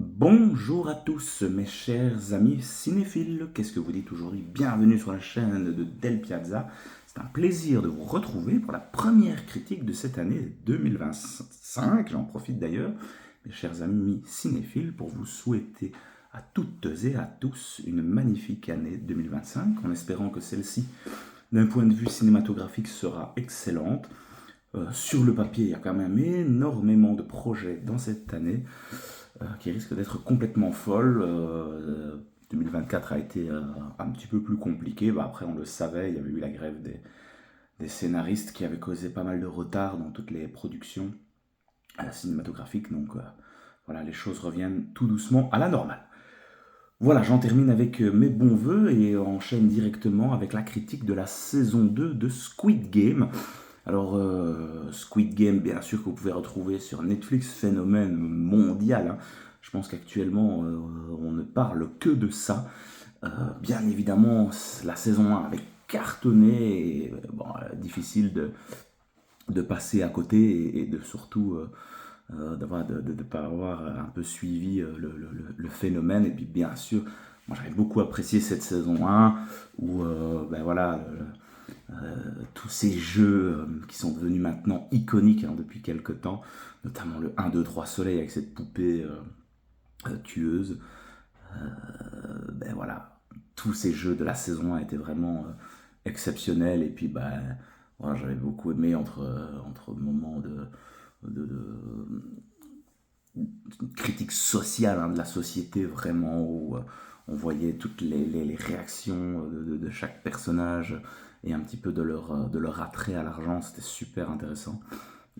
Bonjour à tous mes chers amis cinéphiles, qu'est-ce que vous dites aujourd'hui? Bienvenue sur la chaîne de Del Piazza. C'est un plaisir de vous retrouver pour la première critique de cette année 2025. J'en profite d'ailleurs, mes chers amis cinéphiles, pour vous souhaiter à toutes et à tous une magnifique année 2025, en espérant que celle-ci, d'un point de vue cinématographique, sera excellente. Sur le papier, il y a quand même énormément de projets dans cette année qui risque d'être complètement folle. 2024 a été un petit peu plus compliqué. Après, on le savait, il y avait eu la grève des scénaristes qui avait causé pas mal de retard dans toutes les productions cinématographiques. Donc voilà, les choses reviennent tout doucement à la normale. Voilà, j'en termine avec mes bons voeux et enchaîne directement avec la critique de la saison 2 de Squid Game. Alors, Squid Game, bien sûr, que vous pouvez retrouver sur Netflix, phénomène mondial, hein. Je pense qu'actuellement, on ne parle que de ça. Bien évidemment, la saison 1 avait cartonné, et, bon, difficile de passer à côté et de surtout de ne pas avoir un peu suivi le phénomène. Et puis, bien sûr, moi j'avais beaucoup apprécié cette saison 1 où, ben voilà, tous ces jeux qui sont devenus maintenant iconiques depuis quelques temps, notamment le 1, 2, 3 Soleil avec cette poupée tueuse. Ben voilà, tous ces jeux de la saison 1 étaient vraiment exceptionnels. Et puis, ben, voilà, j'avais beaucoup aimé entre moments de critique sociale de la société, vraiment, où on voyait toutes les réactions de chaque personnage et un petit peu de leur attrait à l'argent. C'était super intéressant.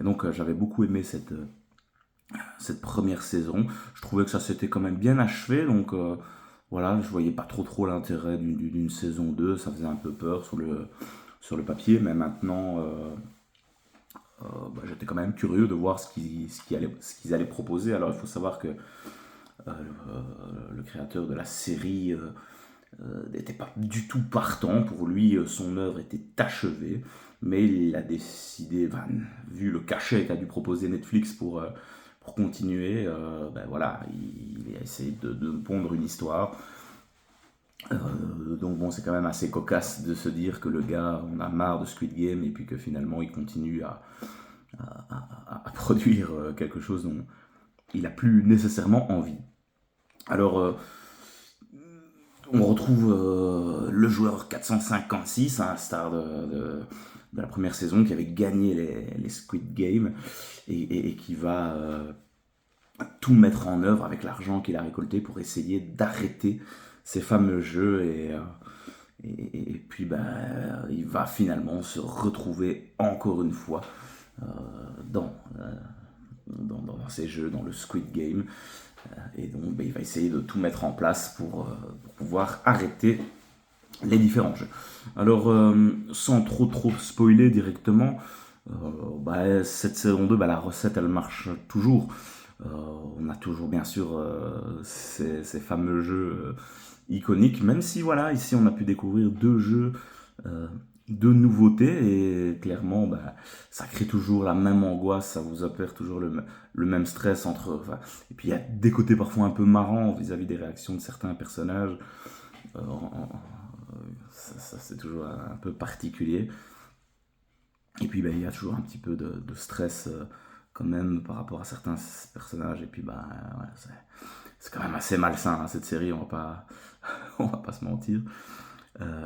Et donc, j'avais beaucoup aimé cette première saison. Je trouvais que ça s'était quand même bien achevé, donc voilà, je voyais pas trop l'intérêt d'une saison 2. Ça faisait un peu peur sur le papier, mais maintenant, j'étais quand même curieux de voir ce qu'ils allaient proposer. Alors, il faut savoir que le créateur de la série n'était pas du tout partant. Pour lui, son œuvre était achevée, mais il a décidé, vu le cachet qu'a dû proposer Netflix pour continuer, ben voilà, il a essayé de pondre une histoire. Donc bon, c'est quand même assez cocasse de se dire que le gars, on a marre de Squid Game et puis que finalement il continue à produire quelque chose dont il n'a plus nécessairement envie. Alors, on retrouve le joueur 456, un star de la première saison, qui avait gagné les Squid Game et qui va tout mettre en œuvre avec l'argent qu'il a récolté pour essayer d'arrêter ces fameux jeux. Et puis, il va finalement se retrouver encore une fois euh, dans, euh, dans ces jeux, dans le Squid Game. Et donc, il va essayer de tout mettre en place pour pouvoir arrêter les différents jeux. Alors, sans trop spoiler directement, cette saison 2, la recette, elle marche toujours. On a toujours, bien sûr, ces fameux jeux iconiques, même si, voilà, ici, on a pu découvrir deux jeux de nouveautés, et clairement, ça crée toujours la même angoisse, ça vous opère toujours le même stress et puis il y a des côtés parfois un peu marrants vis-à-vis des réactions de certains personnages. Euh, ça, c'est toujours un peu particulier. Et puis il y a toujours un petit peu de stress quand même par rapport à certains personnages. Et puis ouais, c'est quand même assez malsain, cette série, on va pas, on va pas se mentir.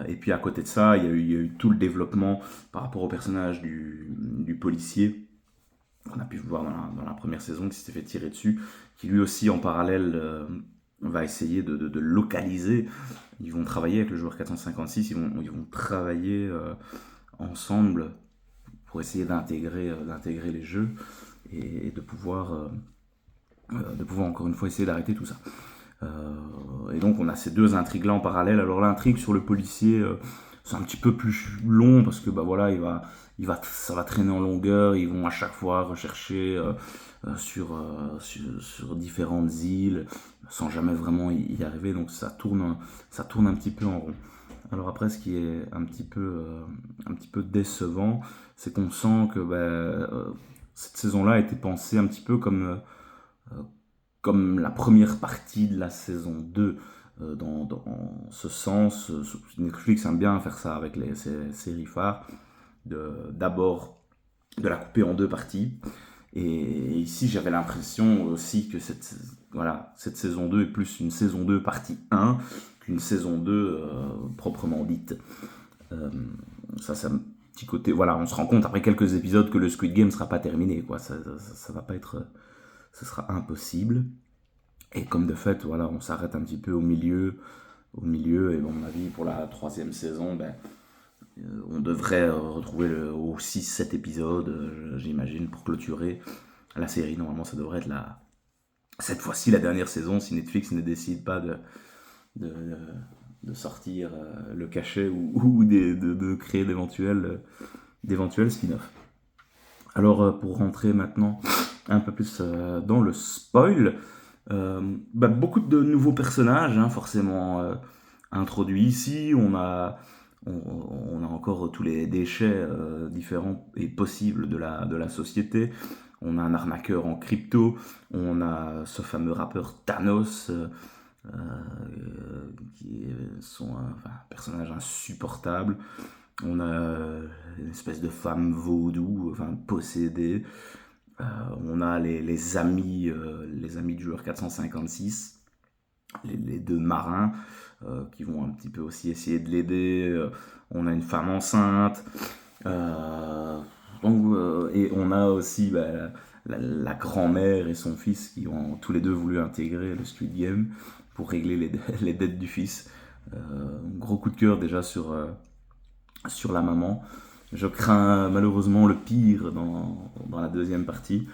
Et puis à côté de ça, il y a eu tout le développement par rapport au personnage du policier qu'on a pu voir dans la première saison, qui s'était fait tirer dessus, qui lui aussi en parallèle va essayer de localiser. Ils vont travailler avec le joueur 456, ils vont travailler ensemble pour essayer d'intégrer les jeux et de pouvoir encore une fois essayer d'arrêter tout ça. Et donc on a ces deux intrigues là en parallèle. Alors l'intrigue sur le policier, c'est un petit peu plus long parce que voilà, ça va traîner en longueur. Ils vont à chaque fois rechercher sur différentes îles sans jamais vraiment y arriver. Donc ça tourne un petit peu en rond. Alors après, ce qui est un petit peu décevant, c'est qu'on sent que cette saison-là a été pensée un petit peu comme la première partie de la saison 2 dans ce sens. Netflix aime bien faire ça avec ses séries phares, d'abord de la couper en deux parties. Et ici, j'avais l'impression aussi que cette saison 2 est plus une saison 2 partie 1 qu'une saison 2 proprement dite. Ça, c'est un petit côté... Voilà, on se rend compte après quelques épisodes que le Squid Game ne sera pas terminé, quoi. Ça va pas être... Ce sera impossible. Et comme de fait, voilà, on s'arrête un petit peu au milieu, et à mon avis, pour la troisième saison, on devrait retrouver au 6-7 épisodes, j'imagine, pour clôturer la série. Normalement, ça devrait être cette fois-ci la dernière saison, si Netflix ne décide pas de, de sortir le cachet ou de créer d'éventuels spin-offs. Alors, pour rentrer maintenant un peu plus dans le spoil, beaucoup de nouveaux personnages, hein, forcément introduits ici. On a encore tous les déchets différents et possibles de la société. On a un arnaqueur en crypto, on a ce fameux rappeur Thanos, qui est un personnage insupportable. On a une espèce de femme vaudou, possédée. On a les amis du joueur 456, les deux marins qui vont un petit peu aussi essayer de l'aider. On a une femme enceinte. Et on a aussi la grand-mère et son fils qui ont tous les deux voulu intégrer le Squid Game pour régler les dettes du fils. Gros coup de cœur déjà sur la maman. Je crains malheureusement le pire dans la deuxième partie.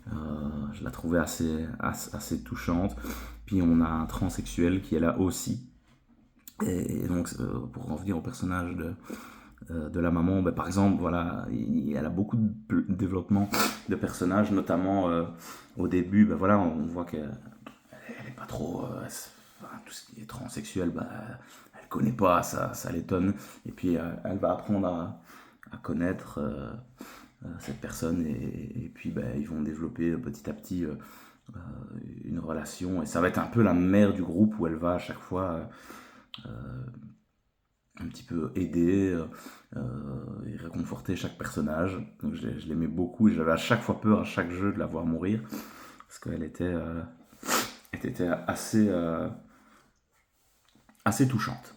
Je la trouvais assez touchante. Puis on a un transsexuel qui est là aussi. Et donc, pour en revenir au personnage de la maman, par exemple, voilà, elle a beaucoup de développement de personnages, notamment au début, on voit qu'elle n'est pas trop... tout ce qui est transsexuel, elle connaît pas, ça l'étonne. Et puis elle va apprendre à connaître cette personne, et puis ils vont développer petit à petit une relation, et ça va être un peu la mère du groupe où elle va à chaque fois un petit peu aider et réconforter chaque personnage. Donc je l'aimais beaucoup, et j'avais à chaque fois peur à chaque jeu de la voir mourir, parce qu'elle était assez touchante.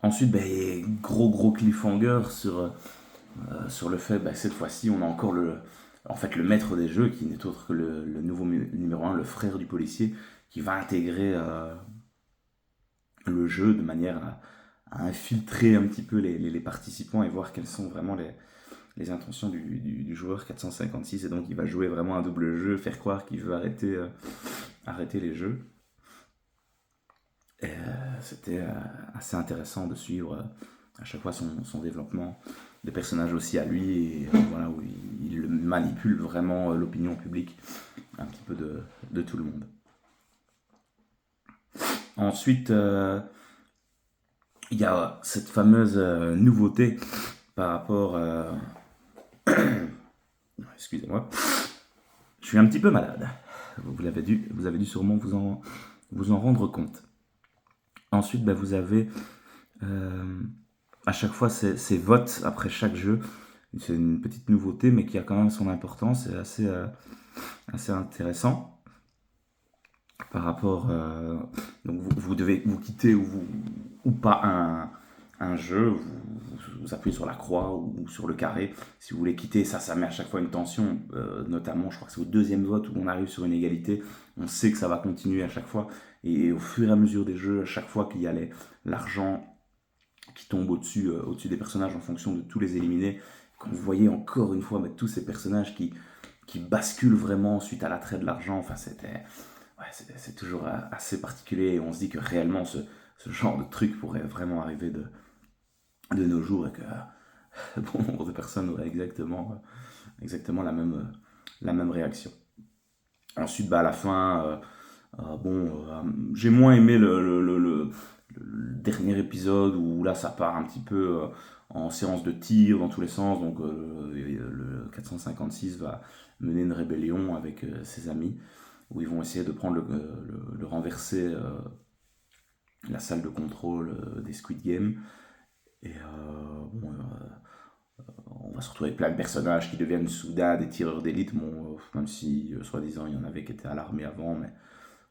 Ensuite, gros cliffhanger sur le fait, cette fois-ci, on a encore le maître des jeux, qui n'est autre que le nouveau numéro 1, le frère du policier, qui va intégrer le jeu de manière à infiltrer un petit peu les participants et voir quelles sont vraiment les intentions du joueur 456. Et donc il va jouer vraiment un double jeu, faire croire qu'il veut arrêter les jeux. Et c'était assez intéressant de suivre à chaque fois son développement, des personnages aussi à lui, et voilà, où il manipule vraiment l'opinion publique, un petit peu de tout le monde. Ensuite, il y a cette fameuse nouveauté par rapport... Excusez-moi. Je suis un petit peu malade. Vous avez dû sûrement vous en rendre compte. Ensuite, vous avez à chaque fois ces votes après chaque jeu. C'est une petite nouveauté, mais qui a quand même son importance. C'est assez intéressant. Par rapport... donc vous devez vous quitter ou pas un jeu, vous appuyez sur la croix ou sur le carré si vous voulez quitter. Ça met à chaque fois une tension, notamment je crois que c'est au deuxième vote où on arrive sur une égalité, on sait que ça va continuer à chaque fois, et au fur et à mesure des jeux, à chaque fois qu'il y a l'argent qui tombe au-dessus des personnages en fonction de tous les éliminés, quand vous voyez encore une fois tous ces personnages qui basculent vraiment suite à l'attrait de l'argent, c'est toujours assez particulier, et on se dit que réellement ce genre de truc pourrait vraiment arriver de nos jours, et que bon nombre de personnes auraient exactement la même réaction. Ensuite, à la fin, j'ai moins aimé le dernier épisode, où là ça part un petit peu en séance de tir dans tous les sens, donc 456 va mener une rébellion avec ses amis, où ils vont essayer de prendre le renverser la salle de contrôle des Squid Game. Et bon, on va se retrouver avec plein de personnages qui deviennent soudain des tireurs d'élite, bon, même si soi-disant il y en avait qui étaient à l'armée avant, mais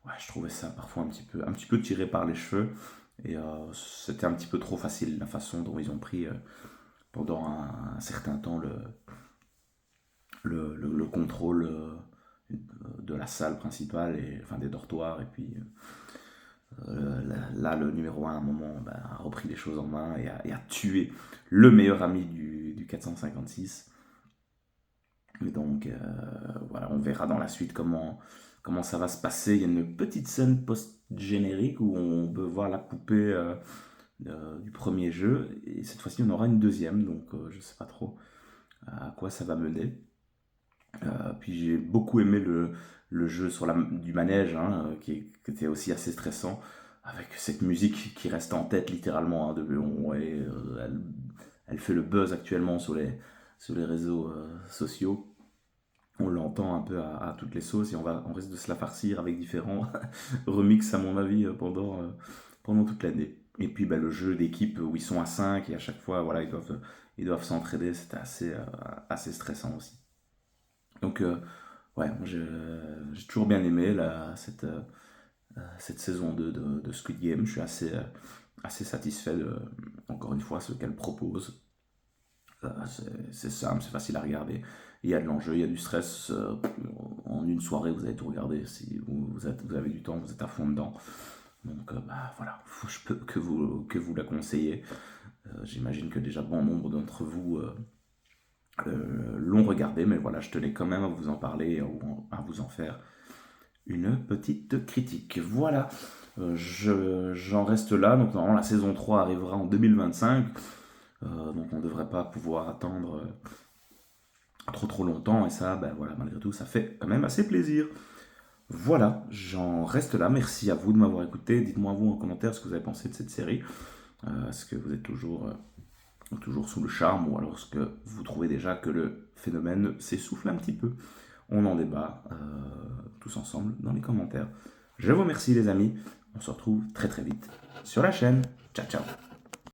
ouais, je trouvais ça parfois un petit peu tiré par les cheveux. Et c'était un petit peu trop facile la façon dont ils ont pris pendant un certain temps le contrôle de la salle principale, et, enfin des dortoirs. Et puis là, le numéro 1 à un moment a repris les choses en main et a tué le meilleur ami du 456. Et donc voilà, on verra dans la suite comment ça va se passer. Il y a une petite scène post-générique où on peut voir la poupée du premier jeu, et cette fois-ci on aura une deuxième, donc je ne sais pas trop à quoi ça va mener. Puis j'ai beaucoup aimé le jeu du manège, hein, qui était aussi assez stressant, avec cette musique qui reste en tête littéralement, hein, elle fait le buzz actuellement sur les réseaux sociaux. On l'entend un peu à toutes les sauces, et on risque de se la farcir avec différents remixes à mon avis pendant toute l'année. Et puis le jeu d'équipe où ils sont à 5 et à chaque fois voilà, ils doivent s'entraider, c'était assez stressant aussi. Donc ouais, j'ai toujours bien aimé cette saison 2 de Squid Game. Je suis assez satisfait encore une fois, ce qu'elle propose. C'est simple, c'est facile à regarder. Il y a de l'enjeu, il y a du stress. En une soirée, vous allez tout regarder. Si vous avez du temps, vous êtes à fond dedans. Donc voilà, je peux que vous la conseiller. J'imagine que déjà bon nombre d'entre vous l'ont regardé, mais voilà, je tenais quand même à vous en parler, à vous en faire une petite critique. Voilà, j'en reste là. Donc normalement la saison 3 arrivera en 2025. Donc on ne devrait pas pouvoir attendre trop longtemps, et ça, voilà, malgré tout, ça fait quand même assez plaisir. Voilà, j'en reste là. Merci à vous de m'avoir écouté. Dites-moi vous en commentaire ce que vous avez pensé de cette série. Est-ce que vous êtes toujours sous le charme, ou alors est-ce que vous trouvez déjà que le phénomène s'essouffle un petit peu? On en débat tous ensemble dans les commentaires. Je vous remercie les amis. On se retrouve très vite sur la chaîne. Ciao ciao.